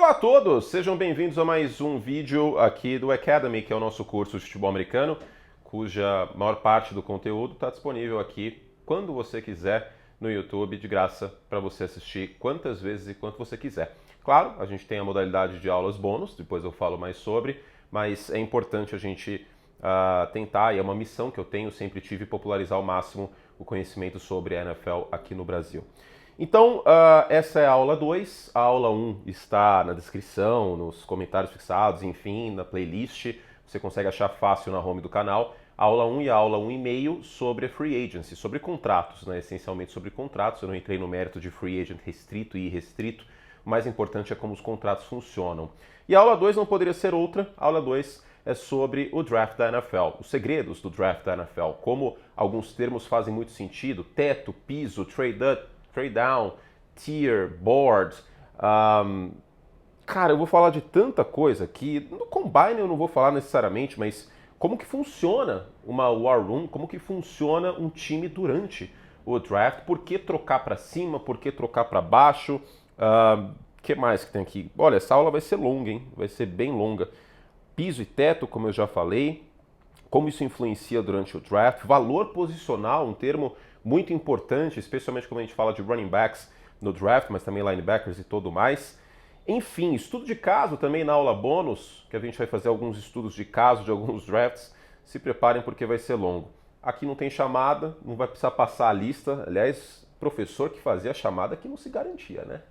Olá a todos, sejam bem-vindos a mais um vídeo aqui do Academy, que é o nosso curso de futebol americano, cuja maior parte do conteúdo está disponível aqui quando você quiser no YouTube, de graça, para você assistir quantas vezes e quanto você quiser. Claro, a gente tem a modalidade de aulas bônus, depois eu falo mais sobre, mas é importante a gente tentar, e é uma missão que eu tenho, sempre tive, popularizar ao máximo o conhecimento sobre a NFL aqui no Brasil. Então, essa é a aula 2, a aula 1 está na descrição, nos comentários fixados, enfim, na playlist, você consegue achar fácil na home do canal. A aula 1 e a aula 1,5 sobre a free agency, sobre contratos, né? Essencialmente sobre contratos. Eu não entrei no mérito de free agent restrito e irrestrito, o mais importante é como os contratos funcionam. E a aula 2 não poderia ser outra, a aula 2 é sobre o draft da NFL, os segredos do draft da NFL, como alguns termos fazem muito sentido, teto, piso, trade down, tier, board. Cara, eu vou falar de tanta coisa aqui. No Combine eu não vou falar necessariamente, mas como que funciona uma War Room, como que funciona um time durante o draft, por que trocar para cima, por que trocar para baixo, que mais que tem aqui? Olha, essa aula vai ser longa, hein? Vai ser bem longa. Piso e teto, como eu já falei, como isso influencia durante o draft, valor posicional, um termo muito importante, especialmente quando a gente fala de running backs no draft, mas também linebackers e tudo mais. Enfim, estudo de caso também na aula bônus, que a gente vai fazer alguns estudos de caso de alguns drafts. Se preparem porque vai ser longo. Aqui não tem chamada, não vai precisar passar a lista. Aliás, professor que fazia a chamada que não se garantia, né?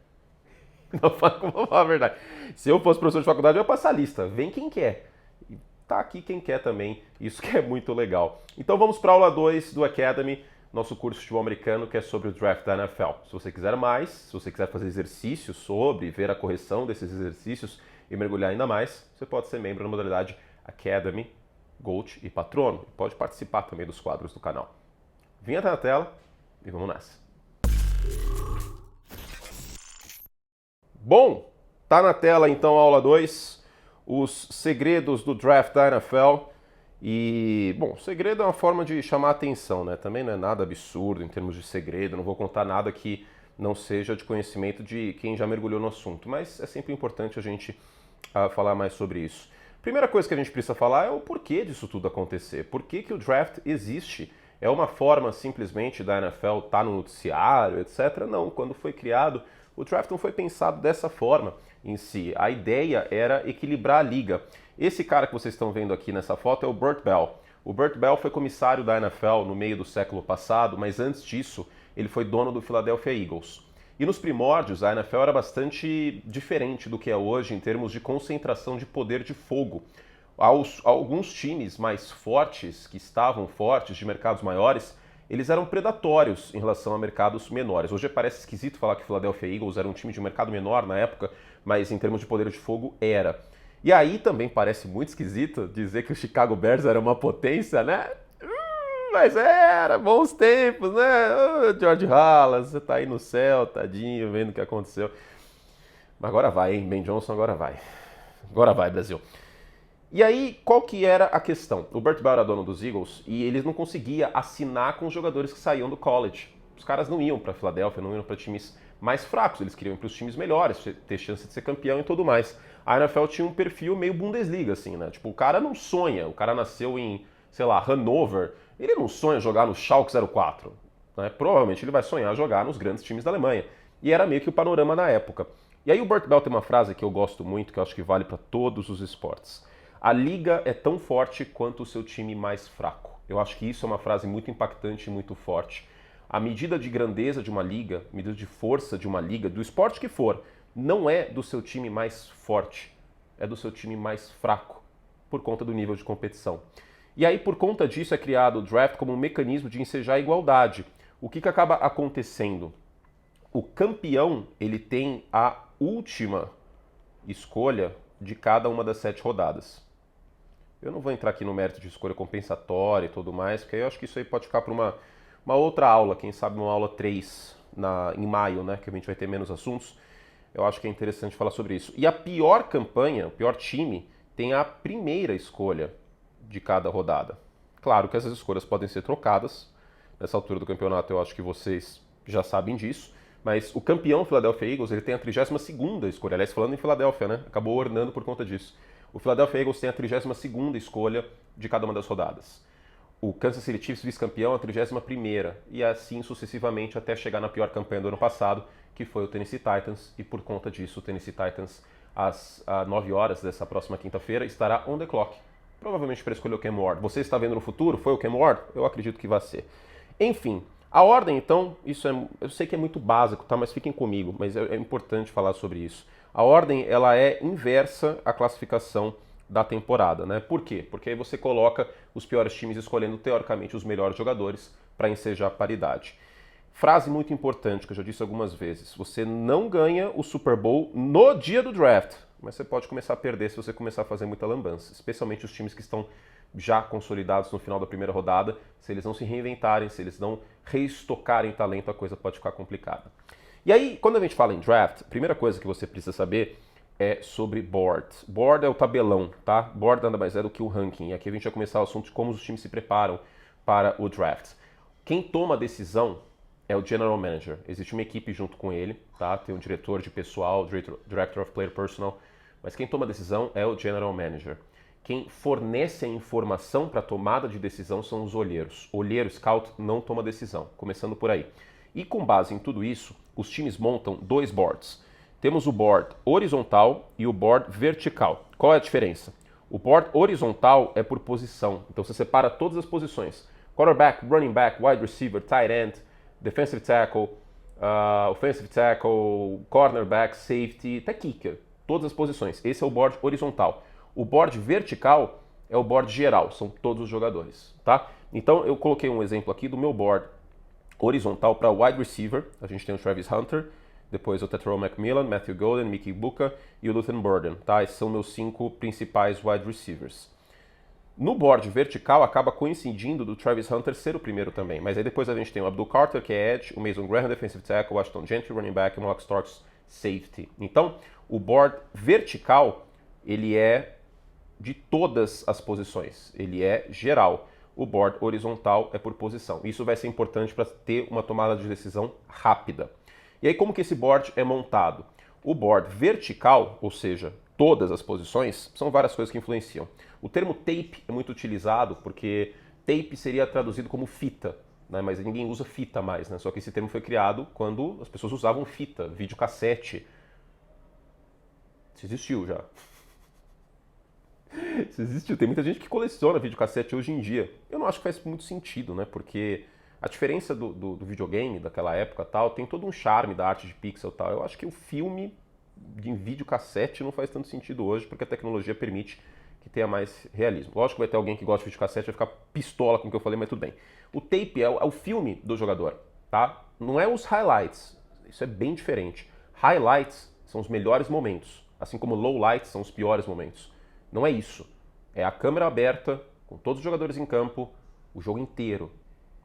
Não, vou falar a verdade. Se eu fosse professor de faculdade, eu ia passar a lista. Vem quem quer. E tá aqui quem quer também. Isso que é muito legal. Então vamos para a aula 2 do Academy, nosso curso de futebol americano, que é sobre o draft da NFL. Se você quiser mais, se você quiser fazer exercícios sobre, ver a correção desses exercícios e mergulhar ainda mais, você pode ser membro da modalidade Academy, Gold e Patrono. Pode participar também dos quadros do canal. Vinheta na tela e vamos nessa. Bom, tá na tela então a aula 2, os segredos do draft da NFL. E, bom, segredo é uma forma de chamar a atenção, né? Também não é nada absurdo em termos de segredo, não vou contar nada que não seja de conhecimento de quem já mergulhou no assunto, mas é sempre importante a gente falar mais sobre isso. Primeira coisa que a gente precisa falar é o porquê disso tudo acontecer. Por que que o draft existe? É uma forma simplesmente da NFL estar no noticiário, etc? Não, quando foi criado, o draft não foi pensado dessa forma em si. A ideia era equilibrar a liga. Esse cara que vocês estão vendo aqui nessa foto é o Burt Bell. O Burt Bell foi comissário da NFL no meio do século passado, mas antes disso ele foi dono do Philadelphia Eagles. E nos primórdios a NFL era bastante diferente do que é hoje em termos de concentração de poder de fogo. Alguns times mais fortes, que estavam fortes, de mercados maiores, eles eram predatórios em relação a mercados menores. Hoje parece esquisito falar que o Philadelphia Eagles era um time de mercado menor na época, mas em termos de poder de fogo era. E aí também parece muito esquisito dizer que o Chicago Bears era uma potência, né? Mas era, bons tempos, né? George Halas, você tá aí no céu, tadinho, vendo o que aconteceu. Mas agora vai, hein? Ben Johnson agora vai. Agora vai, Brasil. E aí, qual que era a questão? O Burt Bell era dono dos Eagles e eles não conseguiam assinar com os jogadores que saíam do college. Os caras não iam para Filadélfia, não iam para times mais fracos, eles queriam ir para os times melhores, ter chance de ser campeão e tudo mais. A NFL tinha um perfil meio Bundesliga, assim, né? Tipo, o cara não sonha, o cara nasceu em, sei lá, Hannover, ele não sonha jogar no Schalke 04, né? Provavelmente ele vai sonhar jogar nos grandes times da Alemanha. E era meio que o panorama na época. E aí o Burt Bell tem uma frase que eu gosto muito, que eu acho que vale para todos os esportes. A liga é tão forte quanto o seu time mais fraco. Eu acho que isso é uma frase muito impactante e muito forte. A medida de grandeza de uma liga, a medida de força de uma liga, do esporte que for, não é do seu time mais forte, é do seu time mais fraco, por conta do nível de competição. E aí, por conta disso, é criado o draft como um mecanismo de ensejar a igualdade. O que acaba acontecendo? O campeão, ele tem a última escolha de cada uma das 7 rodadas. Eu não vou entrar aqui no mérito de escolha compensatória e tudo mais, porque eu acho que isso aí pode ficar para uma outra aula, quem sabe uma aula 3 em maio, né, que a gente vai ter menos assuntos. Eu acho que é interessante falar sobre isso. E a pior campanha, o pior time, tem a primeira escolha de cada rodada. Claro que essas escolhas podem ser trocadas. Nessa altura do campeonato eu acho que vocês já sabem disso. Mas o campeão Philadelphia Eagles, ele tem a 32ª escolha. Aliás, falando em Filadélfia, né? Acabou ornando por conta disso. O Philadelphia Eagles tem a 32ª escolha de cada uma das rodadas. O Kansas City Chiefs, vice-campeão, a 31ª. E assim sucessivamente até chegar na pior campanha do ano passado, que foi o Tennessee Titans. E por conta disso, o Tennessee Titans, às 9 horas dessa próxima quinta-feira, estará on the clock. Provavelmente para escolher o Cam Ward. Você está vendo no futuro? Foi o Cam Ward? Eu acredito que vai ser. Enfim, a ordem, então, eu sei que é muito básico, tá? Mas fiquem comigo, mas é importante falar sobre isso. A ordem, ela é inversa à classificação da temporada, né? Por quê? Porque aí você coloca os piores times escolhendo, teoricamente, os melhores jogadores para ensejar a paridade. Frase muito importante, que eu já disse algumas vezes. Você não ganha o Super Bowl no dia do draft, mas você pode começar a perder se você começar a fazer muita lambança, especialmente os times que estão já consolidados no final da primeira rodada. Se eles não se reinventarem, se eles não reestocarem talento, a coisa pode ficar complicada. E aí, quando a gente fala em draft, a primeira coisa que você precisa saber é sobre board. Board é o tabelão, tá? Board nada mais é do que o ranking. E aqui a gente vai começar o assunto de como os times se preparam para o draft. Quem toma a decisão é o General Manager. Existe uma equipe junto com ele, tá? Tem um diretor de pessoal, Director of Player Personnel, mas quem toma a decisão é o General Manager. Quem fornece a informação para a tomada de decisão são os olheiros. Olheiro, scout, não toma decisão, começando por aí. E com base em tudo isso, os times montam 2 boards. Temos o board horizontal e o board vertical. Qual é a diferença? O board horizontal é por posição, então você separa todas as posições. Quarterback, running back, wide receiver, tight end, defensive tackle, offensive tackle, cornerback, safety, até kicker. Todas as posições. Esse é o board horizontal. O board vertical é o board geral, são todos os jogadores, tá? Então eu coloquei um exemplo aqui do meu board horizontal para wide receiver. A gente tem o Travis Hunter, depois o Tetairoa McMillan, Matthew Golden, Mickey Ibuka e o Luthen Burden, tá? Esses são meus 5 principais wide receivers. No board vertical acaba coincidindo do Travis Hunter ser o primeiro também, mas aí depois a gente tem o Abdul Carter, que é edge, o Mason Graham, defensive tackle, o Washington Gentry, running back, e o Mark Starks, safety. Então, o board vertical, ele é de todas as posições, ele é geral. O board horizontal é por posição. Isso vai ser importante para ter uma tomada de decisão rápida. E aí como que esse board é montado? O board vertical, ou seja, todas as posições, são várias coisas que influenciam. O termo tape é muito utilizado porque tape seria traduzido como fita, né? Mas ninguém usa fita mais, né? Só que esse termo foi criado quando as pessoas usavam fita, videocassete. Isso existiu já. Isso existiu. Tem muita gente que coleciona videocassete hoje em dia. Eu não acho que faz muito sentido, né? Porque a diferença do videogame daquela época tal tem todo um charme da arte de pixel tal. Eu acho que o filme em videocassete não faz tanto sentido hoje, porque a tecnologia permite que tenha mais realismo. Lógico que vai ter alguém que gosta de videocassete e vai ficar pistola com o que eu falei, mas tudo bem. O tape é o filme do jogador, tá? Não é os highlights. Isso é bem diferente. Highlights são os melhores momentos, assim como lowlights são os piores momentos. Não é isso. É a câmera aberta, com todos os jogadores em campo, o jogo inteiro.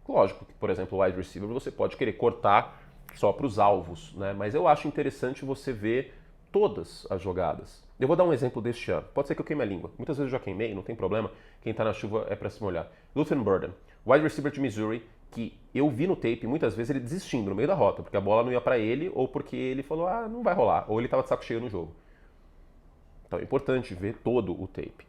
Lógico que, por exemplo, o wide receiver você pode querer cortar só para os alvos, né? Mas eu acho interessante você ver todas as jogadas. Eu vou dar um exemplo deste ano. Pode ser que eu queime a língua. Muitas vezes eu já queimei, não tem problema. Quem está na chuva é para se molhar. Luthen Burden, wide receiver de Missouri, que eu vi no tape muitas vezes ele desistindo no meio da rota, porque a bola não ia para ele ou porque ele falou, não vai rolar, ou ele estava de saco cheio no jogo. Então é importante ver todo o tape.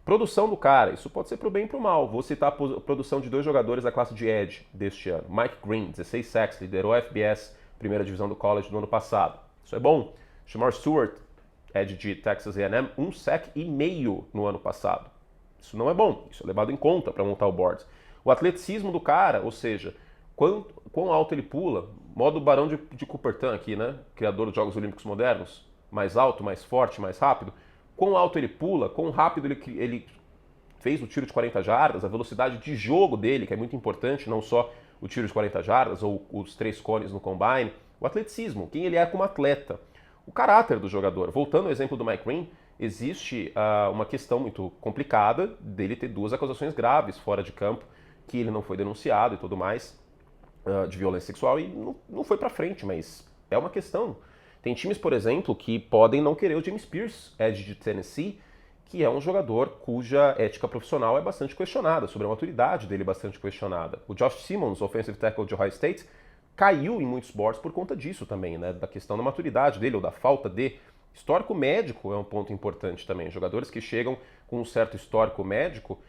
Produção do cara, isso pode ser pro bem e pro mal. Vou citar a produção de 2 jogadores da classe de edge deste ano. Mike Green, 16 sacks, liderou a FBS, primeira divisão do college no ano passado. Isso é bom. Shamar Stewart, edge de Texas A&M, 1 sack e meio no ano passado. Isso não é bom, isso é levado em conta para montar o board. O atleticismo do cara, ou seja, quão alto ele pula, modo Barão de Coubertin aqui, né? Criador dos Jogos Olímpicos Modernos, mais alto, mais forte, mais rápido. Quão alto ele pula, quão rápido ele fez o tiro de 40 jardas, a velocidade de jogo dele, que é muito importante, não só o tiro de 40 jardas ou os 3 cones no combine, o atleticismo, quem ele é como atleta, o caráter do jogador. Voltando ao exemplo do Mike Green, existe uma questão muito complicada dele ter 2 acusações graves fora de campo, que ele não foi denunciado e tudo mais, de violência sexual, e não foi pra frente, mas é uma questão. Tem times, por exemplo, que podem não querer o James Pierce, edge de Tennessee, que é um jogador cuja ética profissional é bastante questionada, sobre a maturidade dele bastante questionada. O Josh Simmons, offensive tackle de Ohio State, caiu em muitos boards por conta disso também, né? Da questão da maturidade dele ou da falta de. Histórico médico é um ponto importante também. Jogadores que chegam com um certo histórico médico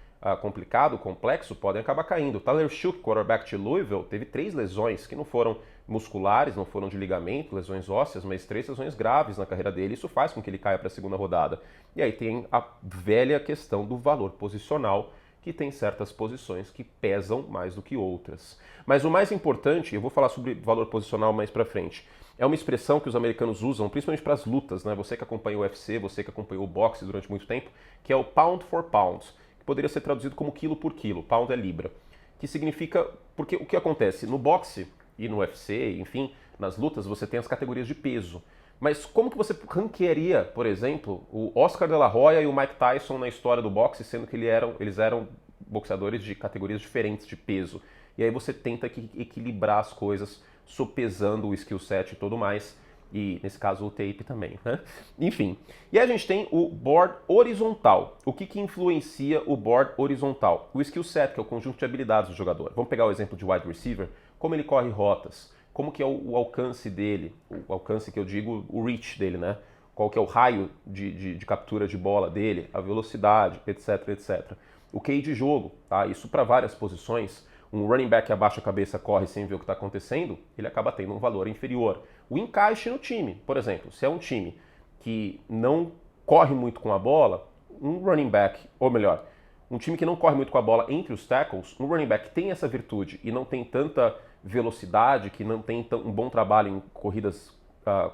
complicado, complexo, podem acabar caindo. Tyler Shough, quarterback de Louisville, teve 3 lesões que não foram musculares, não foram de ligamento, lesões ósseas, mas 3 lesões graves na carreira dele. Isso faz com que ele caia para a segunda rodada. E aí tem a velha questão do valor posicional, que tem certas posições que pesam mais do que outras. Mas o mais importante, eu vou falar sobre valor posicional mais pra frente, é uma expressão que os americanos usam, principalmente para as lutas, né? Você que acompanha o UFC, você que acompanhou o boxe durante muito tempo, que é o pound for pound, que poderia ser traduzido como quilo por quilo, pound é libra, que significa, porque o que acontece? No boxe e no UFC, enfim, nas lutas, você tem as categorias de peso. Mas como que você ranquearia, por exemplo, o Oscar de la Hoya e o Mike Tyson na história do boxe, sendo que eles eram boxeadores de categorias diferentes de peso? E aí você tenta equilibrar as coisas, sopesando o skill set e tudo mais, e nesse caso o tape também, né? Enfim, e a gente tem o board horizontal. O que influencia o board horizontal? O skill set, que é o conjunto de habilidades do jogador. Vamos pegar o exemplo de wide receiver, como ele corre rotas, como que é o alcance dele, o alcance que eu digo, o reach dele, né? Qual que é o raio de captura de bola dele, a velocidade, etc, etc. O QI de jogo, tá? Isso para várias posições. Um running back que abaixa a cabeça, corre sem ver o que está acontecendo, ele acaba tendo um valor inferior. O encaixe no time, por exemplo, se é um time que não corre muito com a bola, um running back, ou melhor, um time que não corre muito com a bola entre os tackles, um running back que tem essa virtude e não tem tanta velocidade, que não tem um bom trabalho em corridas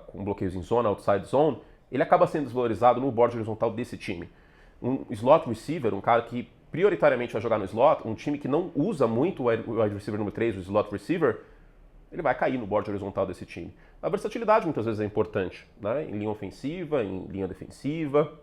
com bloqueios em zona, outside zone, ele acaba sendo desvalorizado no board horizontal desse time. Um slot receiver, um cara que prioritariamente vai jogar no slot, um time que não usa muito o wide receiver número 3, o slot receiver, ele vai cair no board horizontal desse time. A versatilidade muitas vezes é importante, né? Em linha ofensiva, em linha defensiva,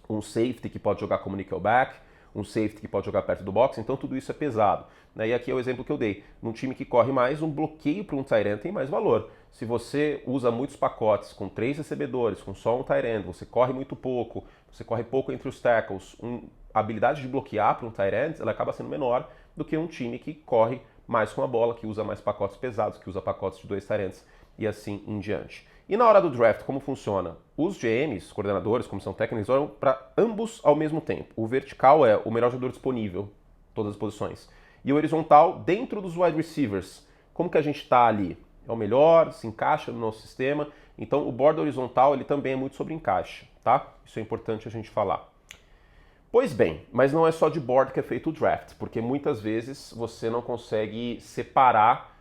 um safety que pode jogar como nickelback, um safety que pode jogar perto do box, então tudo isso é pesado. E aqui é o exemplo que eu dei. Num time que corre mais, um bloqueio para um tight end tem mais valor. Se você usa muitos pacotes com 3 recebedores, com só um tight end, você corre muito pouco, você corre pouco entre os tackles, a habilidade de bloquear para um tight end, ela acaba sendo menor do que um time que corre mais com a bola, que usa mais pacotes pesados, que usa pacotes de 2 tight ends e assim em diante. E na hora do draft, como funciona? Os GMs, coordenadores, comissão técnica, olham para ambos ao mesmo tempo. O vertical é o melhor jogador disponível, todas as posições. E o horizontal, dentro dos wide receivers, como que a gente está ali? É o melhor, se encaixa no nosso sistema. Então o board horizontal ele também é muito sobre encaixe, tá? Isso é importante a gente falar. Pois bem, mas não é só de board que é feito o draft, porque muitas vezes você não consegue separar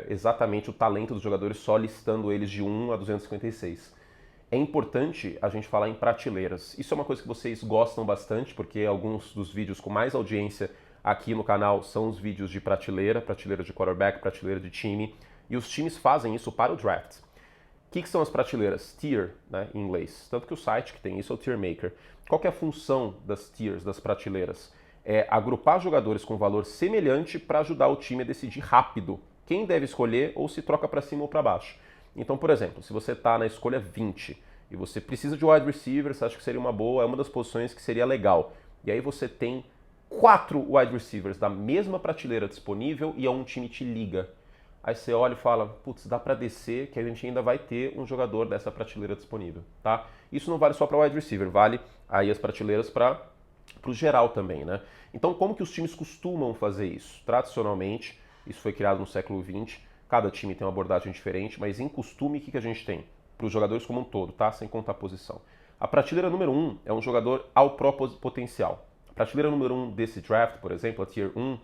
exatamente o talento dos jogadores só listando eles de 1 a 256. É importante a gente falar em prateleiras. Isso é uma coisa que vocês gostam bastante, porque alguns dos vídeos com mais audiência aqui no canal são os vídeos de prateleira, prateleira de quarterback, prateleira de time, e os times fazem isso para o draft. O que são as prateleiras? Tier, né, em inglês. Tanto que o site que tem isso é o Tier Maker. Qual que é a função das tiers, das prateleiras? É agrupar jogadores com valor semelhante para ajudar o time a decidir rápido quem deve escolher ou se troca para cima ou para baixo. Então, por exemplo, se você está na escolha 20 e você precisa de wide receiver, você acha que seria uma boa, é uma das posições que seria legal. E aí você tem 4 wide receivers da mesma prateleira disponível e um time te liga. Aí você olha e fala, putz, dá para descer que a gente ainda vai ter um jogador dessa prateleira disponível, tá? Isso não vale só para wide receiver, vale aí as prateleiras para o geral também, né? Então, como que os times costumam fazer isso? Tradicionalmente, isso foi criado no século XX, cada time tem uma abordagem diferente, mas em costume, o que a gente tem? Para os jogadores como um todo, tá? Sem contar a posição. A prateleira número 1 é um jogador ao próprio potencial. A prateleira número 1 desse draft, por exemplo, a Tier 1,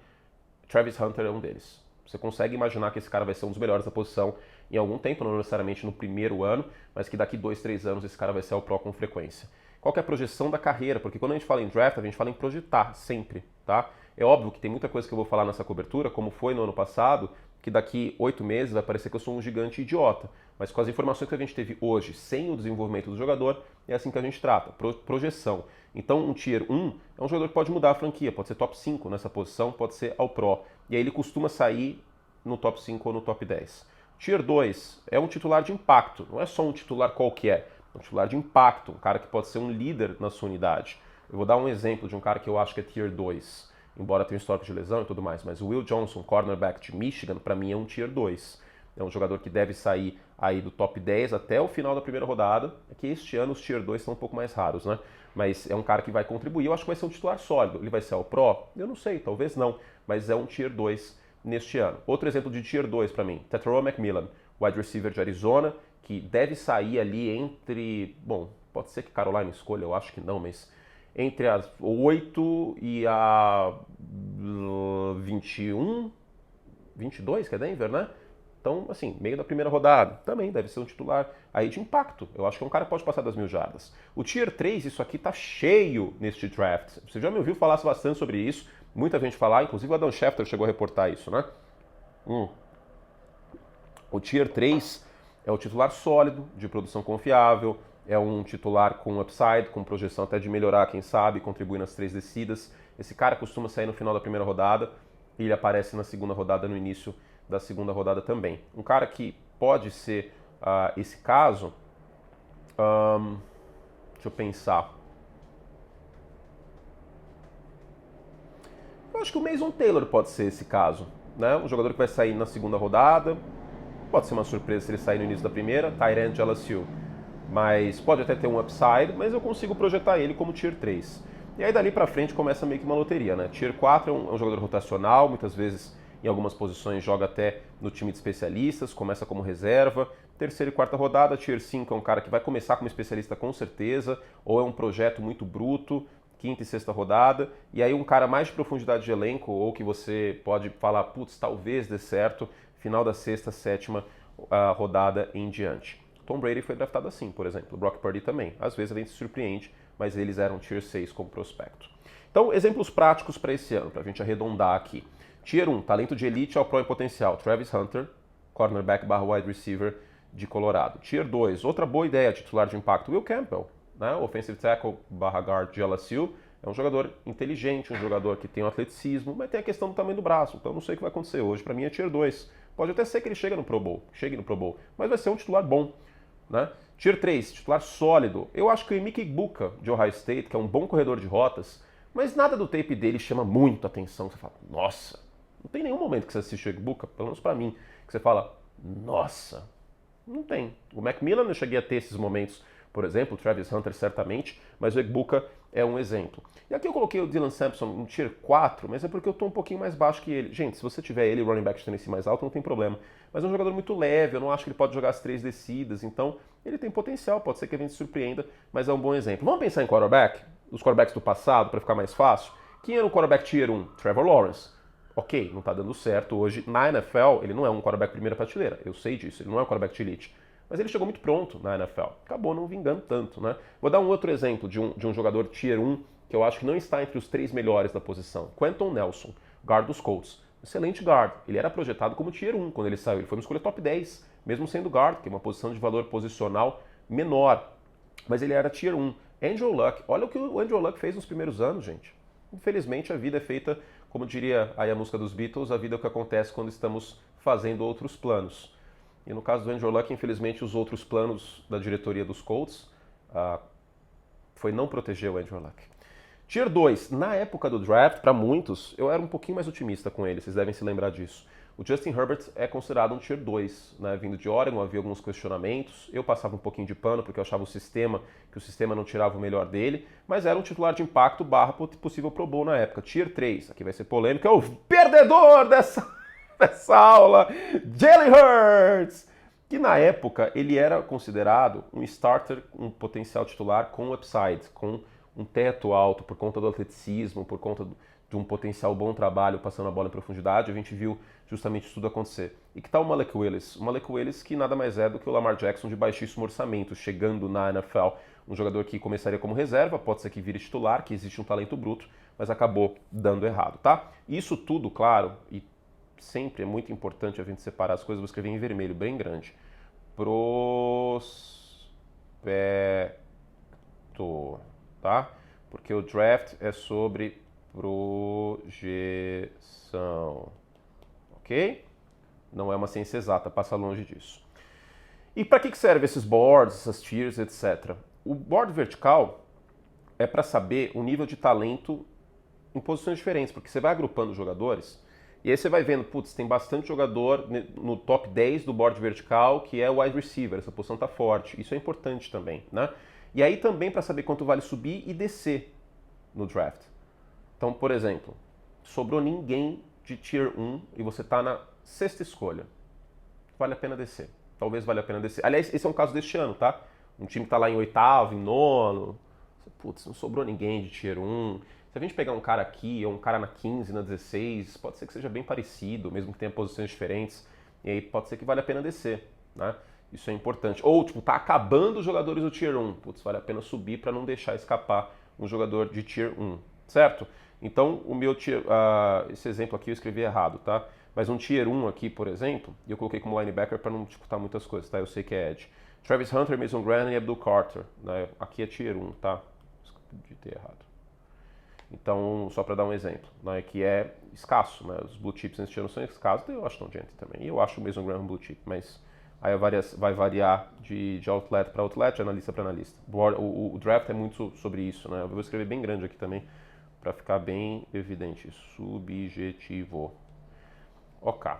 Travis Hunter é um deles. Você consegue imaginar que esse cara vai ser um dos melhores da posição em algum tempo, não necessariamente no primeiro ano, mas que daqui 2, 3 anos esse cara vai ser ao pro com frequência. Qual que é a projeção da carreira? Porque quando a gente fala em draft, a gente fala em projetar sempre, tá? É óbvio que tem muita coisa que eu vou falar nessa cobertura, como foi no ano passado, que daqui 8 meses vai parecer que eu sou um gigante idiota. Mas com as informações que a gente teve hoje, sem o desenvolvimento do jogador, é assim que a gente trata, projeção. Então um Tier 1 é um jogador que pode mudar a franquia, pode ser top 5 nessa posição, pode ser ao Pro. E aí ele costuma sair no top 5 ou no top 10. Tier 2 é um titular de impacto, não é só um titular qualquer, é um titular de impacto, um cara que pode ser um líder na sua unidade. Eu vou dar um exemplo de um cara que eu acho que é Tier 2. embora tenha um histórico de lesão e tudo mais. Mas o Will Johnson, cornerback de Michigan, para mim é um Tier 2. É um jogador que deve sair aí do top 10 até o final da primeira rodada. É que este ano os Tier 2 são um pouco mais raros, né? Mas é um cara que vai contribuir. Eu acho que vai ser um titular sólido. Ele vai ser o Pro? Eu não sei, talvez não. Mas é um Tier 2 neste ano. Outro exemplo de Tier 2 para mim, Tetairoa McMillan, wide receiver de Arizona, que deve sair ali entre... Bom, pode ser que Carolina escolha, eu acho que não, mas entre as 8 e a 21, 22, que é Denver, né? Então, assim, meio da primeira rodada, também deve ser um titular aí de impacto. Eu acho que é um cara que pode passar das 1.000 jardas. O Tier 3, isso aqui tá cheio neste draft. Você já me ouviu falar bastante sobre isso, muita gente falar, inclusive o Adam Schefter chegou a reportar isso, né? O Tier 3 é o titular sólido, de produção confiável, é um titular com upside, com projeção até de melhorar, quem sabe, contribuir nas 3 descidas. Esse cara costuma sair no final da primeira rodada e ele aparece na segunda rodada, no início da segunda rodada também. Um cara que pode ser esse caso, deixa eu pensar. Eu acho que o Mason Taylor pode ser esse caso, né? Um jogador que vai sair na segunda rodada, pode ser uma surpresa se ele sair no início da primeira, tight end de LSU. Mas pode até ter um upside, mas eu consigo projetar ele como Tier 3. E aí dali pra frente começa meio que uma loteria, né? Tier 4 é um jogador rotacional, muitas vezes em algumas posições joga até no time de especialistas, começa como reserva. Terceira e quarta rodada, Tier 5 é um cara que vai começar como especialista com certeza, ou é um projeto muito bruto, quinta e sexta rodada. E aí um cara mais de profundidade de elenco, ou que você pode falar, putz, talvez dê certo, final da sexta, sétima rodada em diante. Tom Brady foi draftado assim, por exemplo. O Brock Purdy também. Às vezes a gente se surpreende, mas eles eram Tier 6 como prospecto. Então, exemplos práticos para esse ano, para a gente arredondar aqui. Tier 1, talento de elite ao pro em potencial. Travis Hunter, cornerback / wide receiver de Colorado. Tier 2, outra boa ideia, titular de impacto. Will Campbell, né? Offensive tackle / guard de LSU. É um jogador inteligente, um jogador que tem um atleticismo, mas tem a questão do tamanho do braço. Então, não sei o que vai acontecer hoje. Para mim é Tier 2. Pode até ser que ele chegue no Pro Bowl, mas vai ser um titular bom. Né? Tier 3, titular sólido. Eu acho que o Emeka Egbuka, de Ohio State, que é um bom corredor de rotas, mas nada do tape dele chama muito a atenção. Você fala, nossa, não tem nenhum momento que você assiste o Egbuka, pelo menos pra mim, que você fala, nossa, não tem. O Macmillan eu cheguei a ter esses momentos, por exemplo, o Travis Hunter certamente, mas o Egbuka é um exemplo. E aqui eu coloquei o Dylan Sampson no Tier 4, mas é porque eu tô um pouquinho mais baixo que ele. Gente, se você tiver ele, running back de Tennessee mais alto, não tem problema. Mas é um jogador muito leve, eu não acho que ele pode jogar as 3 descidas, então ele tem potencial, pode ser que a gente se surpreenda, mas é um bom exemplo. Vamos pensar em quarterback? Os quarterbacks do passado, para ficar mais fácil? Quem era o quarterback Tier 1? Trevor Lawrence. Ok, não tá dando certo hoje. Na NFL, ele não é um quarterback primeira prateleira, eu sei disso, ele não é um quarterback de elite. Mas ele chegou muito pronto na NFL. Acabou não vingando tanto, né? Vou dar um outro exemplo de um jogador Tier 1 que eu acho que não está entre os 3 melhores da posição. Quentin Nelson, guard dos Colts. Excelente guard. Ele era projetado como Tier 1 quando ele saiu. Ele foi uma escolha top 10, mesmo sendo guard, que é uma posição de valor posicional menor. Mas ele era Tier 1. Andrew Luck. Olha o que o Andrew Luck fez nos primeiros anos, gente. Infelizmente, a vida é feita, como diria aí a música dos Beatles, a vida é o que acontece quando estamos fazendo outros planos. E no caso do Andrew Luck, infelizmente, os outros planos da diretoria dos Colts foi não proteger o Andrew Luck. Tier 2, na época do draft, para muitos, eu era um pouquinho mais otimista com ele, vocês devem se lembrar disso. O Justin Herbert é considerado um Tier 2, né? Vindo de Oregon, havia alguns questionamentos. Eu passava um pouquinho de pano porque eu achava que o sistema não tirava o melhor dele, mas era um titular de impacto / possível Pro Bowl na época. Tier 3, aqui vai ser polêmico, é o perdedor dessa aula, Jalen Hurts, que na época ele era considerado um starter, um potencial titular com upside, com um teto alto por conta do atleticismo, por conta de um potencial bom trabalho passando a bola em profundidade. A gente viu justamente isso tudo acontecer. E que tal o Malik Willis? O Malik Willis que nada mais é do que o Lamar Jackson de baixíssimo orçamento, chegando na NFL. Um jogador que começaria como reserva, pode ser que vire titular, que existe um talento bruto, mas acabou dando errado, tá? Isso tudo, claro, e sempre é muito importante a gente separar as coisas, vou escrever em vermelho, bem grande. Prospecto, tá? Porque o draft é sobre projeção, ok? Não é uma ciência exata, passa longe disso. E para que servem esses boards, essas tiers, etc? O board vertical é para saber o nível de talento em posições diferentes, porque você vai agrupando jogadores e aí você vai vendo, putz, tem bastante jogador no top 10 do board vertical que é wide receiver, essa posição tá forte. Isso é importante também, né? E aí também para saber quanto vale subir e descer no draft. Então, por exemplo, sobrou ninguém de Tier 1 e você tá na sexta escolha. Vale a pena descer. Talvez valha a pena descer. Aliás, esse é um caso deste ano, tá? Um time que tá lá em oitavo, em nono. Putz, não sobrou ninguém de Tier 1. Se a gente pegar um cara aqui ou um cara na 15, na 16, pode ser que seja bem parecido, mesmo que tenha posições diferentes. E aí pode ser que valha a pena descer, né? Isso é importante. Ou, tipo, tá acabando os jogadores do Tier 1. Putz, vale a pena subir para não deixar escapar um jogador de Tier 1, certo? Então, o meu tier, esse exemplo aqui eu escrevi errado, tá? Mas um Tier 1 aqui, por exemplo, e eu coloquei como linebacker para não disputar muitas coisas, tá? Eu sei que é edge. Travis Hunter, Mason Graham e Abdul Carter, né? Aqui é Tier 1, tá? Digitei errado. Então, só para dar um exemplo, né, que é escasso, né, os blue chips nesse ano são escassos, eu acho tão gente também, e eu acho o Mason Graham blue chip, mas aí vai variar de outlet para outlet, de analista para analista. O draft é muito sobre isso, né, eu vou escrever bem grande aqui também, para ficar bem evidente, subjetivo. Ok.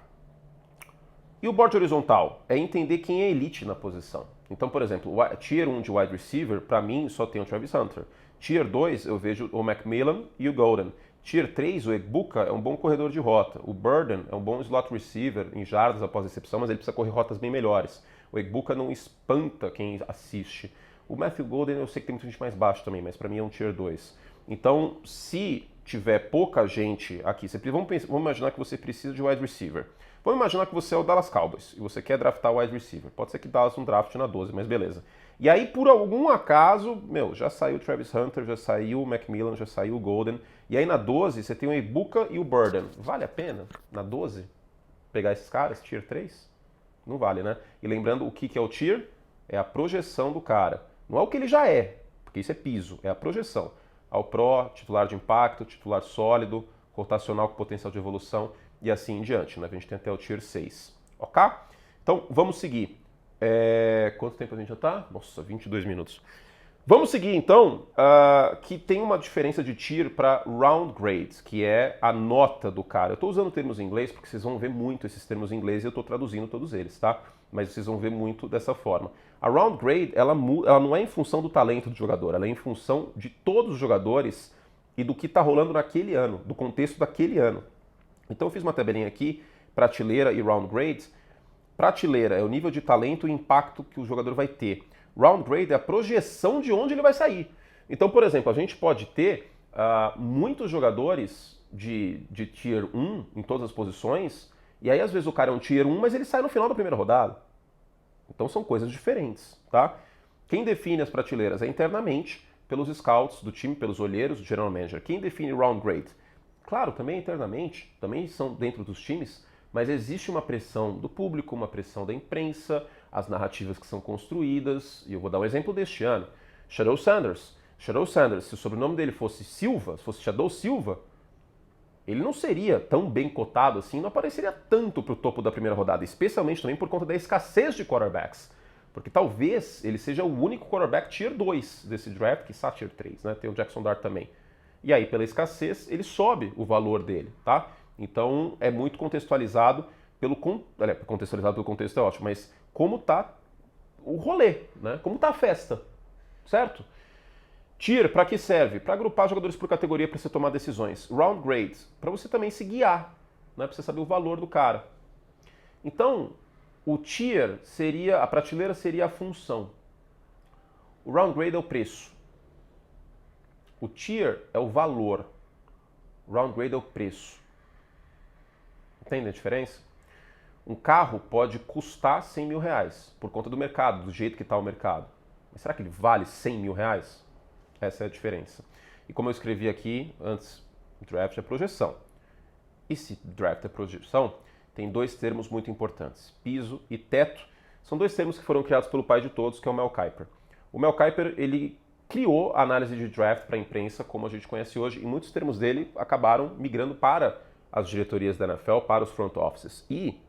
E o board horizontal? É entender quem é elite na posição. Então, por exemplo, o Tier 1 de wide receiver, para mim, só tem o Travis Hunter. Tier 2, eu vejo o Macmillan e o Golden. Tier 3, o Egbuka é um bom corredor de rota. O Burden é um bom slot receiver em jardas após recepção, mas ele precisa correr rotas bem melhores. O Egbuka não espanta quem assiste. O Matthew Golden eu sei que tem muita gente mais baixo também, mas para mim é um Tier 2. Então, se tiver pouca gente aqui, vamos imaginar que você precisa de wide receiver. Vamos imaginar que você é o Dallas Cowboys e você quer draftar o wide receiver. Pode ser que Dallas não draft na 12, mas beleza. E aí, por algum acaso, já saiu o Travis Hunter, já saiu o Macmillan, já saiu o Golden. E aí na 12 você tem o Egbuka e o Burden. Vale a pena, na 12, pegar esses caras, Tier 3? Não vale, né? E lembrando, o que é o Tier? É a projeção do cara. Não é o que ele já é, porque isso é piso, é a projeção. Ao Pro, titular de impacto, titular sólido, rotacional com potencial de evolução e assim em diante, né? A gente tem até o Tier 6, ok? Então, vamos seguir. Quanto tempo a gente já tá? Nossa, 22 minutos. Vamos seguir então, que tem uma diferença de tier para round grades, que é a nota do cara. Eu estou usando termos em inglês porque vocês vão ver muito esses termos em inglês e eu estou traduzindo todos eles, tá? Mas vocês vão ver muito dessa forma. A round grade, ela não é em função do talento do jogador, ela é em função de todos os jogadores e do que está rolando naquele ano, do contexto daquele ano. Então eu fiz uma tabelinha aqui, prateleira e round grades. Prateleira é o nível de talento e impacto que o jogador vai ter. Round grade é a projeção de onde ele vai sair. Então, por exemplo, a gente pode ter muitos jogadores de Tier 1 em todas as posições, e aí às vezes o cara é um Tier 1, mas ele sai no final da primeira rodada. Então são coisas diferentes, tá? Quem define as prateleiras é internamente, pelos scouts do time, pelos olheiros, do general manager. Quem define round grade? Claro, também internamente, também são dentro dos times, mas existe uma pressão do público, uma pressão da imprensa, as narrativas que são construídas, e eu vou dar um exemplo deste ano. Shadow Sanders, se o sobrenome dele fosse Silva, se fosse Shadow Silva, ele não seria tão bem cotado assim, não apareceria tanto para o topo da primeira rodada, especialmente também por conta da escassez de quarterbacks. Porque talvez ele seja o único quarterback Tier 2 desse draft, que está Tier 3, né? Tem o Jackson Dart também. E aí, pela escassez, ele sobe o valor dele, tá? Então, é muito contextualizado contextualizado pelo contexto é ótimo, mas como tá o rolê, né? Como tá a festa, certo? Tier, para que serve? Para agrupar jogadores por categoria para você tomar decisões. Round grades, para você também se guiar, né? Para você saber o valor do cara. Então, o tier a prateleira seria a função. O round grade é o preço. O tier é o valor. O round grade é o preço. Entende a diferença? Um carro pode custar 100 mil reais por conta do mercado, do jeito que está o mercado. Mas será que ele vale 100 mil reais? Essa é a diferença. E como eu escrevi aqui antes, draft é projeção. E se draft é projeção, tem dois termos muito importantes. Piso e teto. São dois termos que foram criados pelo pai de todos, que é o Mel Kiper. O Mel Kiper, ele criou a análise de draft para a imprensa, como a gente conhece hoje, e muitos termos dele acabaram migrando para as diretorias da NFL, para os front offices. E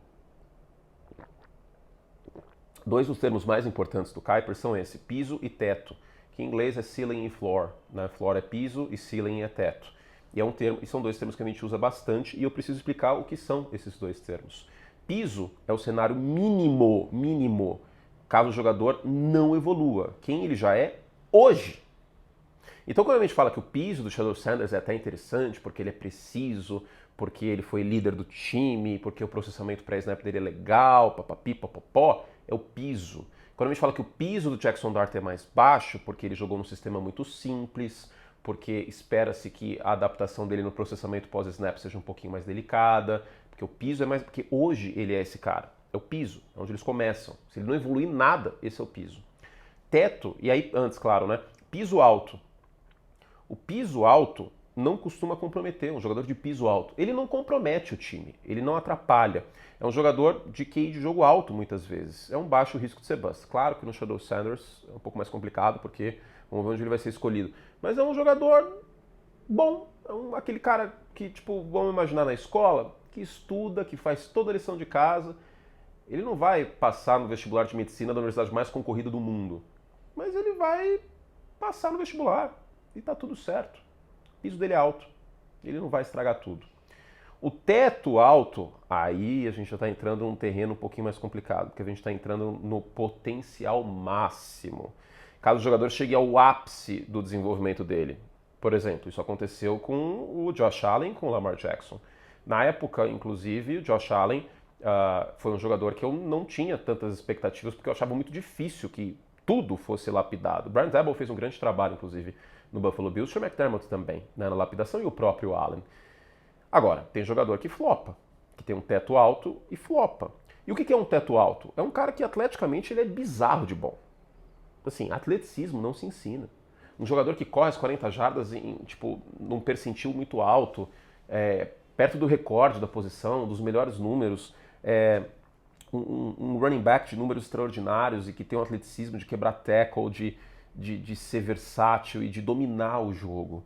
dois dos termos mais importantes do Kiper são esse, piso e teto, que em inglês é ceiling e floor. Né? Floor é piso e ceiling é teto. E é um termo, e são dois termos que a gente usa bastante, e eu preciso explicar o que são esses dois termos. Piso é o cenário mínimo, caso o jogador não evolua. Quem ele já é hoje. Então, quando a gente fala que o piso do Shedeur Sanders é até interessante, porque ele é preciso, porque ele foi líder do time, porque o processamento pré-snap dele é legal, papapi, papapó, é o piso. Quando a gente fala que o piso do Jackson Dart é mais baixo, porque ele jogou num sistema muito simples, porque espera-se que a adaptação dele no processamento pós-snap seja um pouquinho mais delicada, porque o piso é mais... Porque hoje ele é esse cara, é o piso, é onde eles começam. Se ele não evoluir nada, esse é o piso. Teto, e aí antes, claro, né? Piso alto. O piso alto não costuma comprometer, um jogador de piso alto. Ele não compromete o time, ele não atrapalha. É um jogador de QI de jogo alto, muitas vezes. É um baixo risco de ser bust. Claro que no Shedeur Sanders é um pouco mais complicado, porque vamos ver onde ele vai ser escolhido. Mas é um jogador bom, é aquele cara que, tipo, vamos imaginar na escola, que estuda, que faz toda a lição de casa. Ele não vai passar no vestibular de medicina da universidade mais concorrida do mundo, mas ele vai passar no vestibular e tá tudo certo. O piso dele é alto, ele não vai estragar tudo. O teto alto, aí a gente já está entrando num terreno um pouquinho mais complicado, porque a gente está entrando no potencial máximo. Caso o jogador chegue ao ápice do desenvolvimento dele. Por exemplo, isso aconteceu com o Josh Allen, com o Lamar Jackson. Na época, inclusive, o Josh Allen foi um jogador que eu não tinha tantas expectativas, porque eu achava muito difícil que tudo fosse lapidado. O Brian Daboll fez um grande trabalho, inclusive, no Buffalo Bills, o Sean McDermott também, né, na lapidação, e o próprio Allen. Agora, tem jogador que flopa, que tem um teto alto e flopa. E o que é um teto alto? É um cara que atleticamente ele é bizarro de bom. Assim, atleticismo não se ensina. Um jogador que corre as 40 jardas num percentil muito alto, perto do recorde da posição, dos melhores números, um running back de números extraordinários e que tem um atleticismo de quebrar tackle, de ser versátil e de dominar o jogo.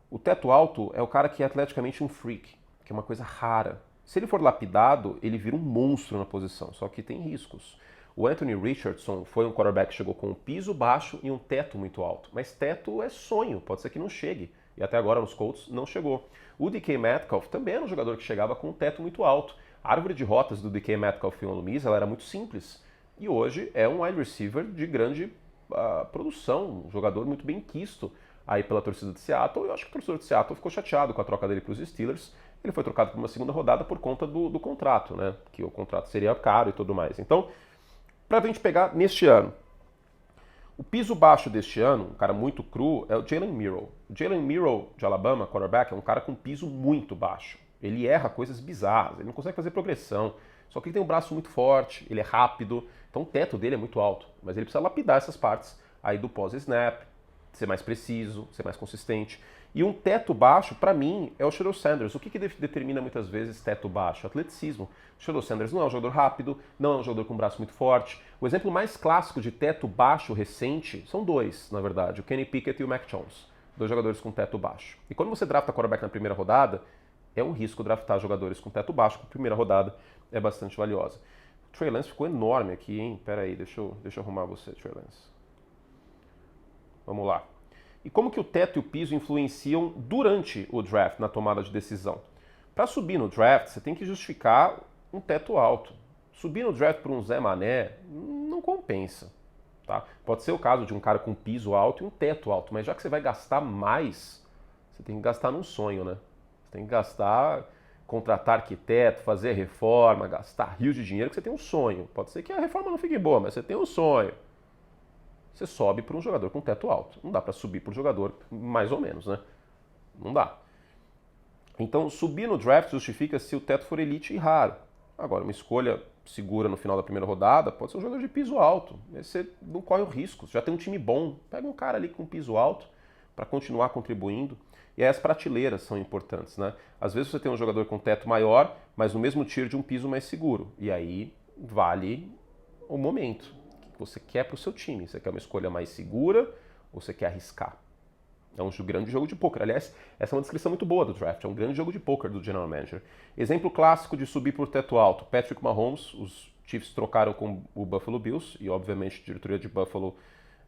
O teto alto é o cara que é atleticamente um freak, que é uma coisa rara. Se ele for lapidado, ele vira um monstro na posição, só que tem riscos. O Anthony Richardson foi um quarterback que chegou com um piso baixo e um teto muito alto. Mas teto é sonho, pode ser que não chegue. E até agora nos Colts não chegou. O DK Metcalf também era um jogador que chegava com um teto muito alto. A árvore de rotas do DK Metcalf em Ole Miss ela era muito simples. E hoje é um wide receiver de grande produção, um jogador muito bem quisto aí pela torcida de Seattle. Eu acho que o torcedor de Seattle ficou chateado com a troca dele para os Steelers. Ele foi trocado por uma segunda rodada por conta do contrato, né? Que o contrato seria caro e tudo mais. Então, para a gente pegar neste ano, o piso baixo deste ano, um cara muito cru, é o Jalen Milroe. O Jalen Milroe de Alabama, quarterback, é um cara com piso muito baixo. Ele erra coisas bizarras, ele não consegue fazer progressão. Só que ele tem um braço muito forte, ele é rápido, então o teto dele é muito alto. Mas ele precisa lapidar essas partes aí do pós-snap, ser mais preciso, ser mais consistente. E um teto baixo, para mim, é o Shedeur Sanders. O que determina muitas vezes teto baixo? Atleticismo. O Shedeur Sanders não é um jogador rápido, não é um jogador com um braço muito forte. O exemplo mais clássico de teto baixo recente são dois, na verdade, o Kenny Pickett e o Mac Jones. Dois jogadores com teto baixo. E quando você drafta quarterback na primeira rodada, é um risco draftar jogadores com teto baixo, porque a primeira rodada é bastante valiosa. O Trey Lance ficou enorme aqui, hein? Pera aí, deixa eu arrumar você, Trey Lance. Vamos lá. E como que o teto e o piso influenciam durante o draft, na tomada de decisão? Para subir no draft, você tem que justificar um teto alto. Subir no draft por um Zé Mané não compensa. Tá? Pode ser o caso de um cara com piso alto e um teto alto, mas já que você vai gastar mais, você tem que gastar num sonho, né? Você tem que gastar, contratar arquiteto, fazer reforma, gastar rios de dinheiro, que você tem um sonho. Pode ser que a reforma não fique boa, mas você tem um sonho. Você sobe para um jogador com teto alto. Não dá para subir para um jogador mais ou menos, né? Não dá. Então, subir no draft justifica se o teto for elite e raro. Agora, uma escolha segura no final da primeira rodada pode ser um jogador de piso alto. Aí você não corre o risco. Você já tem um time bom. Pega um cara ali com piso alto para continuar contribuindo. E aí as prateleiras são importantes, né? Às vezes você tem um jogador com teto maior, mas no mesmo tier de um piso mais seguro. E aí vale o momento. Você quer para o seu time. Você quer uma escolha mais segura ou você quer arriscar? É um grande jogo de poker. Aliás, essa é uma descrição muito boa do draft. É um grande jogo de poker do General Manager. Exemplo clássico de subir por teto alto. Patrick Mahomes, os Chiefs trocaram com o Buffalo Bills e, obviamente, a diretoria de Buffalo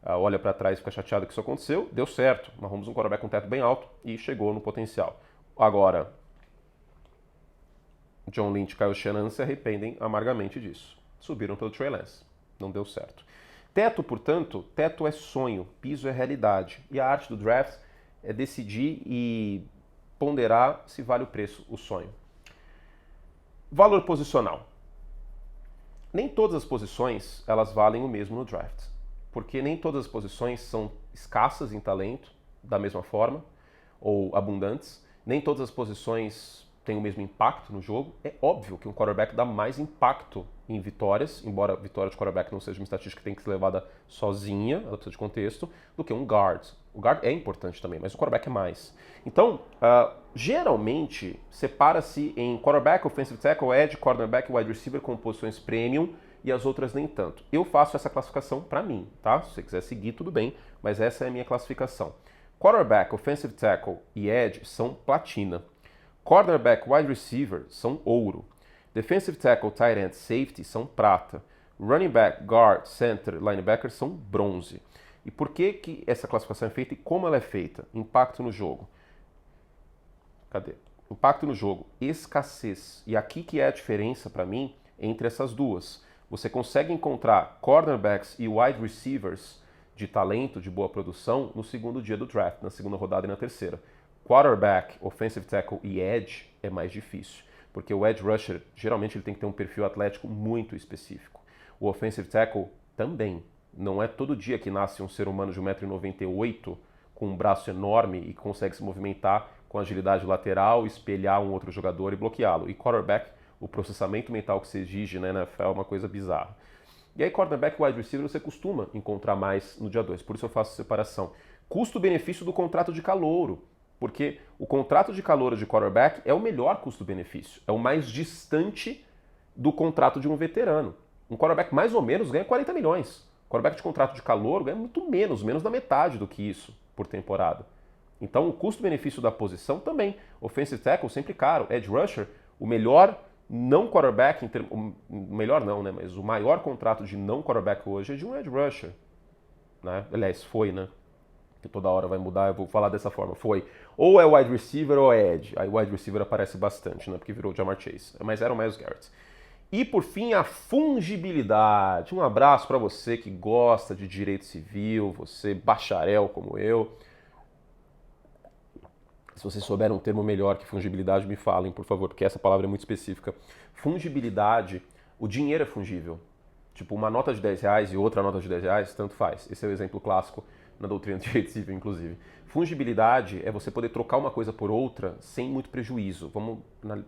olha para trás e fica chateado que isso aconteceu. Deu certo. Mahomes é um quarterback com teto bem alto e chegou no potencial. Agora, John Lynch e Kyle Shanahan se arrependem amargamente disso. Subiram pelo Trey Lance. Não deu certo. Teto, portanto, teto é sonho, piso é realidade. E a arte do draft é decidir e ponderar se vale o preço, o sonho. Valor posicional. Nem todas as posições elas valem o mesmo no draft, porque nem todas as posições são escassas em talento da mesma forma ou abundantes. Nem todas as posições têm o mesmo impacto no jogo. É óbvio que um quarterback dá mais impacto em vitórias, embora a vitória de quarterback não seja uma estatística que tem que ser levada sozinha, ela precisa de contexto, do que um guard. O guard é importante também, mas o quarterback é mais. Então, geralmente, separa-se em quarterback, offensive tackle, edge, cornerback e wide receiver com posições premium e as outras nem tanto. Eu faço essa classificação para mim, tá? Se você quiser seguir, tudo bem, mas essa é a minha classificação. Quarterback, offensive tackle e edge são platina. Cornerback, wide receiver são ouro. Defensive tackle, tight end, safety são prata. Running back, guard, center, linebacker são bronze. E por que essa classificação é feita e como ela é feita? Impacto no jogo. Cadê? Impacto no jogo, escassez. E aqui que é a diferença para mim entre essas duas. Você consegue encontrar cornerbacks e wide receivers de talento, de boa produção, no segundo dia do draft, na segunda rodada e na terceira. Quarterback, offensive tackle e edge é mais difícil, porque o edge rusher, geralmente ele tem que ter um perfil atlético muito específico. O offensive tackle também. Não é todo dia que nasce um ser humano de 1,98 m com um braço enorme e consegue se movimentar com agilidade lateral, espelhar um outro jogador e bloqueá-lo. E quarterback, o processamento mental que se exige na NFL é uma coisa bizarra. E aí, quarterback e wide receiver você costuma encontrar mais no dia 2, por isso eu faço separação. Custo-benefício do contrato de calouro, porque o contrato de calouro de quarterback é o melhor custo-benefício, é o mais distante do contrato de um veterano. Um quarterback mais ou menos ganha 40 milhões. O quarterback de contrato de calouro ganha muito menos, menos da metade do que isso por temporada. Então o custo-benefício da posição também. Offensive tackle sempre caro. Edge rusher, o melhor não quarterback, o melhor não, né? Mas o maior contrato de não quarterback hoje é de um edge rusher. Né? Aliás, foi, né? Que toda hora vai mudar, eu vou falar dessa forma. Foi. Ou é wide receiver ou é edge. Aí wide receiver aparece bastante, né? Porque virou o Ja'Marr Chase. Mas era o Myles Garrett. E por fim, a fungibilidade. Um abraço para você que gosta de direito civil, você bacharel como eu. Se vocês souberem um termo melhor que fungibilidade, me falem, por favor, porque essa palavra é muito específica. Fungibilidade, o dinheiro é fungível. Tipo, uma nota de 10 reais e outra nota de 10 reais, tanto faz. Esse é o exemplo clássico na doutrina de direito civil, inclusive. Fungibilidade é você poder trocar uma coisa por outra sem muito prejuízo. Vamos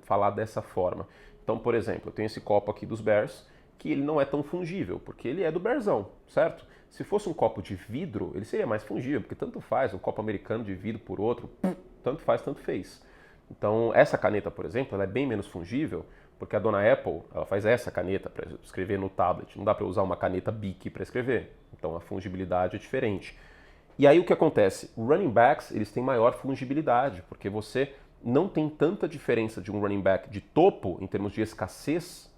falar dessa forma. Então, por exemplo, eu tenho esse copo aqui dos Bears, que ele não é tão fungível, porque ele é do Bearzão, certo? Se fosse um copo de vidro, ele seria mais fungível, porque tanto faz, um copo americano de vidro por outro, tanto faz, tanto fez. Então, essa caneta, por exemplo, ela é bem menos fungível, porque a dona Apple, ela faz essa caneta para escrever no tablet. Não dá para usar uma caneta Bic para escrever. Então, a fungibilidade é diferente. E aí, o que acontece? Running backs, eles têm maior fungibilidade, porque você não tem tanta diferença de um running back de topo, em termos de escassez,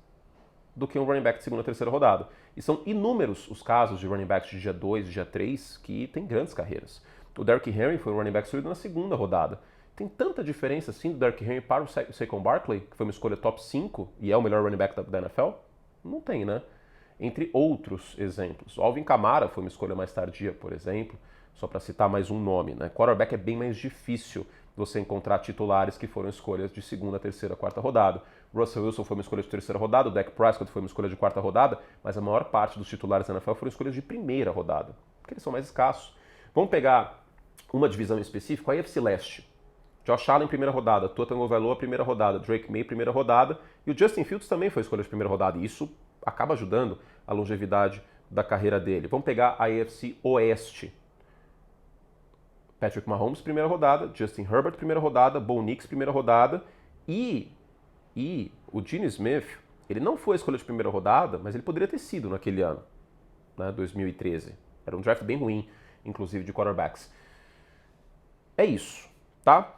do que um running back de segunda ou terceira rodada. E são inúmeros os casos de running backs de dia 2, de dia 3, que têm grandes carreiras. O Derrick Henry foi um running back escolhido na segunda rodada. Tem tanta diferença assim do Derrick Henry para o Saquon Barkley, que foi uma escolha top 5 e é o melhor running back da NFL? Não tem, né? Entre outros exemplos. O Alvin Kamara foi uma escolha mais tardia, por exemplo, só para citar mais um nome, né? Quarterback é bem mais difícil você encontrar titulares que foram escolhas de segunda, terceira, quarta rodada. Russell Wilson foi uma escolha de terceira rodada, o Dak Prescott foi uma escolha de quarta rodada, mas a maior parte dos titulares da NFL foram escolhas de primeira rodada, porque eles são mais escassos. Vamos pegar uma divisão específica, a AFC Leste. Josh Allen, primeira rodada, Tua Tagovailoa, primeira rodada, Drake May, primeira rodada, e o Justin Fields também foi escolha de primeira rodada, e isso acaba ajudando a longevidade da carreira dele. Vamos pegar a AFC Oeste. Patrick Mahomes, primeira rodada, Justin Herbert, primeira rodada, Bo Nix, primeira rodada, e o Gene Smith, ele não foi a escolha de primeira rodada, mas ele poderia ter sido naquele ano, né, 2013. Era um draft bem ruim, inclusive de quarterbacks. É isso, tá?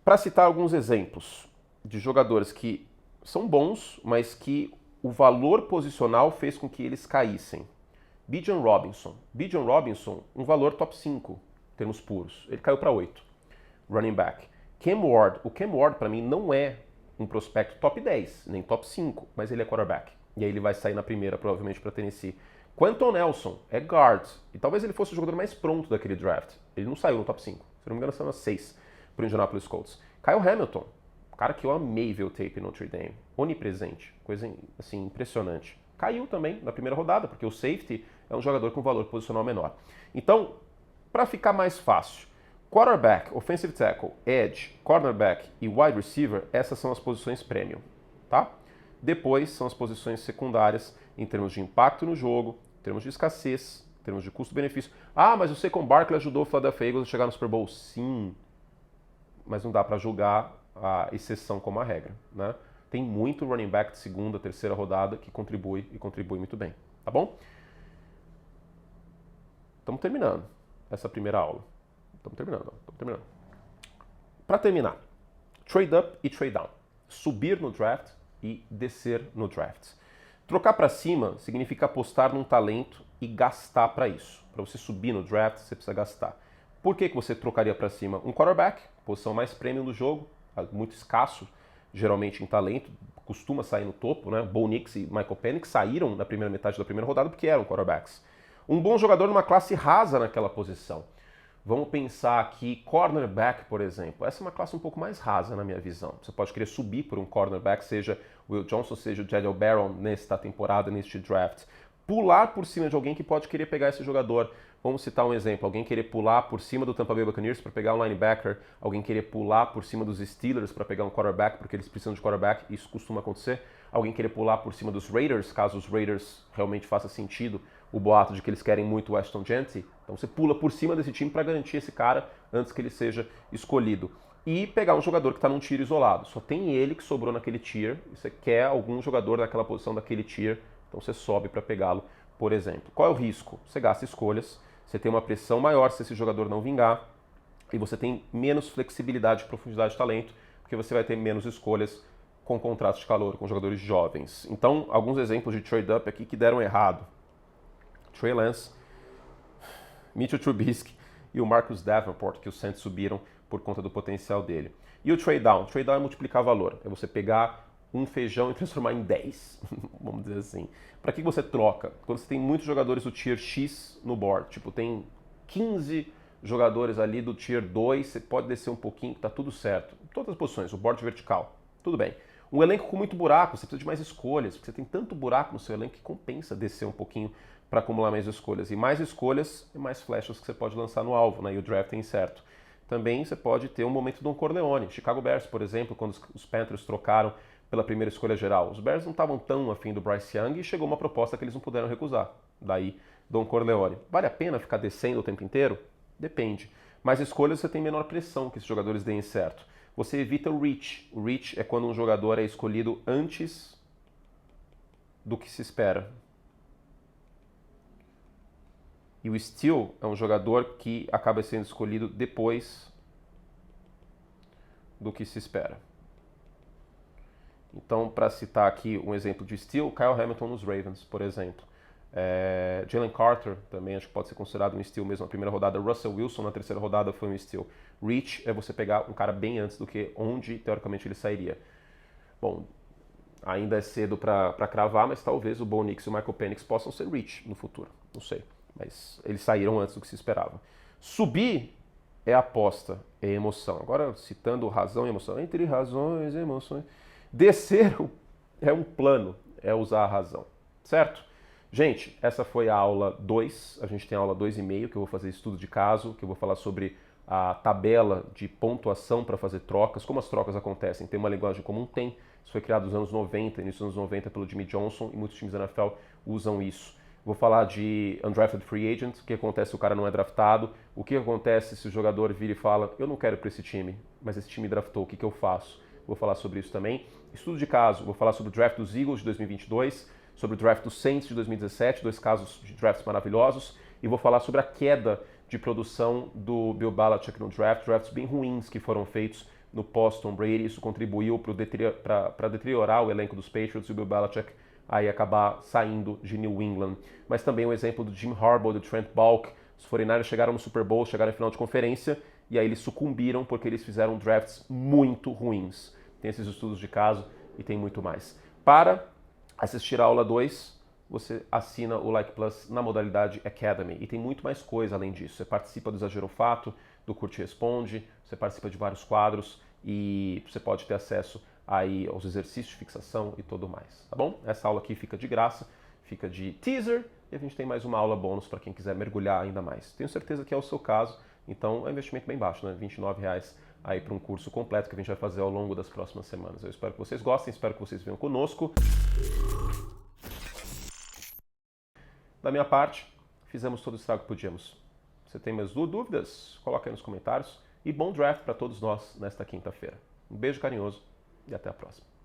Para citar alguns exemplos de jogadores que são bons, mas que o valor posicional fez com que eles caíssem. Bijan Robinson. Bijan Robinson, um valor top 5, em termos puros. Ele caiu para 8. Running back. Cam Ward. O Cam Ward, para mim, não é um prospecto top 10, nem top 5, mas ele é quarterback. E aí ele vai sair na primeira, provavelmente, para Tennessee. Quentin Nelson é guard. E talvez ele fosse o jogador mais pronto daquele draft. Ele não saiu no top 5. Se não me engano, saiu na 6 para o Indianapolis Colts. Kyle Hamilton. Cara que eu amei ver o tape no Notre Dame. Onipresente. Coisa, assim, impressionante. Caiu também na primeira rodada, porque o safety é um jogador com valor posicional menor. Então, para ficar mais fácil, quarterback, offensive tackle, edge, cornerback e wide receiver, essas são as posições premium, tá? Depois são as posições secundárias em termos de impacto no jogo, em termos de escassez, em termos de custo-benefício. Ah, mas o Saquon Barkley ajudou o Philadelphia Eagles a chegar no Super Bowl? Sim, mas não dá para julgar a exceção como a regra, né? Tem muito running back de segunda, terceira rodada que contribui e contribui muito bem, tá bom? Estamos terminando essa primeira aula. Estamos terminando. Para terminar, trade up e trade down. Subir no draft e descer no draft. Trocar para cima significa apostar num talento e gastar para isso. Para você subir no draft, você precisa gastar. Por que você trocaria para cima? Um quarterback, posição mais premium do jogo, muito escasso, geralmente em talento, costuma sair no topo, né? Bo Nix e Michael Penix saíram na primeira metade da primeira rodada porque eram quarterbacks. Um bom jogador numa classe rasa naquela posição. Vamos pensar aqui, cornerback, por exemplo. Essa é uma classe um pouco mais rasa, na minha visão. Você pode querer subir por um cornerback, seja o Will Johnson, seja o Jadiel Barron nesta temporada, neste draft. Pular por cima de alguém que pode querer pegar esse jogador. Vamos citar um exemplo. Alguém querer pular por cima do Tampa Bay Buccaneers para pegar um linebacker. Alguém querer pular por cima dos Steelers para pegar um quarterback, porque eles precisam de quarterback. Isso costuma acontecer. Alguém querer pular por cima dos Raiders, caso os Raiders realmente faça sentido o boato de que eles querem muito o Weston Gentry. Então você pula por cima desse time para garantir esse cara antes que ele seja escolhido. E pegar um jogador que está num tier isolado. Só tem ele que sobrou naquele tier. E você quer algum jogador naquela posição daquele tier. Então você sobe para pegá-lo, por exemplo. Qual é o risco? Você gasta escolhas. Você tem uma pressão maior se esse jogador não vingar. E você tem menos flexibilidade e profundidade de talento. Porque você vai ter menos escolhas com contratos de calor, com jogadores jovens. Então, alguns exemplos de trade-up aqui que deram errado. Trey Lance, Mitchell Trubisky e o Marcus Davenport, que os Saints subiram por conta do potencial dele. E o trade down? Trade down é multiplicar valor. É você pegar um feijão e transformar em 10, vamos dizer assim. Para que você troca? Quando você tem muitos jogadores do Tier X no board, tipo, tem 15 jogadores ali do Tier 2, você pode descer um pouquinho, tá tudo certo. Todas as posições, o board vertical, tudo bem. Um elenco com muito buraco, você precisa de mais escolhas, porque você tem tanto buraco no seu elenco que compensa descer um pouquinho para acumular mais escolhas. E mais escolhas e mais flechas que você pode lançar no alvo, né? E o draft é incerto. Também você pode ter um momento Don Corleone. Chicago Bears, por exemplo, quando os Panthers trocaram pela primeira escolha geral. Os Bears não estavam tão afim do Bryce Young e chegou uma proposta que eles não puderam recusar. Daí, Don Corleone. Vale a pena ficar descendo o tempo inteiro? Depende. Mais escolhas você tem menor pressão que esses jogadores deem certo. Você evita o reach. O reach é quando um jogador é escolhido antes do que se espera. E o steal é um jogador que acaba sendo escolhido depois do que se espera. Então, para citar aqui um exemplo de steal, Kyle Hamilton nos Ravens, por exemplo. Jalen Carter também acho que pode ser considerado um steal mesmo na primeira rodada. Russell Wilson na terceira rodada foi um steal. Reach é você pegar um cara bem antes do que onde, teoricamente, ele sairia. Bom, ainda é cedo para cravar, mas talvez o Bo Nix e o Michael Penix possam ser reach no futuro. Não sei. Mas eles saíram antes do que se esperava. Subir é aposta, é emoção. Agora, citando razão e emoção. Entre razões e emoções. Descer é um plano, é usar a razão. Certo? Gente, essa foi a aula 2. A gente tem a aula 2,5, que eu vou fazer estudo de caso, que eu vou falar sobre a tabela de pontuação para fazer trocas, como as trocas acontecem. Tem uma linguagem comum? Tem. Isso foi criado nos anos 90, início dos anos 90 pelo Jimmy Johnson, e muitos times da NFL usam isso. Vou falar de undrafted free agent, o que acontece se o cara não é draftado, o que acontece se o jogador vira e fala, eu não quero ir para esse time, mas esse time draftou, o que eu faço? Vou falar sobre isso também. Estudo de caso, vou falar sobre o draft dos Eagles de 2022, sobre o draft dos Saints de 2017, 2 casos de drafts maravilhosos, e vou falar sobre a queda de produção do Bill Belichick no draft, drafts bem ruins que foram feitos no pós-Tom Brady, isso contribuiu para deteriorar o elenco dos Patriots, e o Bill Belichick aí acabar saindo de New England. Mas também o exemplo do Jim Harbaugh, do Trent Baalke. Os 49ers chegaram no Super Bowl, chegaram em final de conferência, e aí eles sucumbiram porque eles fizeram drafts muito ruins. Tem esses estudos de caso e tem muito mais. Para assistir a aula 2, você assina o Like Plus na modalidade Academy. E tem muito mais coisa além disso. Você participa do Exagero Fato, do Curte e Responde, você participa de vários quadros e você pode ter acesso aí aos exercícios de fixação e tudo mais, tá bom? Essa aula aqui fica de graça, fica de teaser e a gente tem mais uma aula bônus para quem quiser mergulhar ainda mais. Tenho certeza que é o seu caso, então é um investimento bem baixo, né? R$29 aí para um curso completo que a gente vai fazer ao longo das próximas semanas. Eu espero que vocês gostem, espero que vocês venham conosco. Da minha parte, fizemos todo o estrago que podíamos. Você tem mais dúvidas? Coloca aí nos comentários. E bom draft para todos nós nesta quinta-feira. Um beijo carinhoso e até a próxima.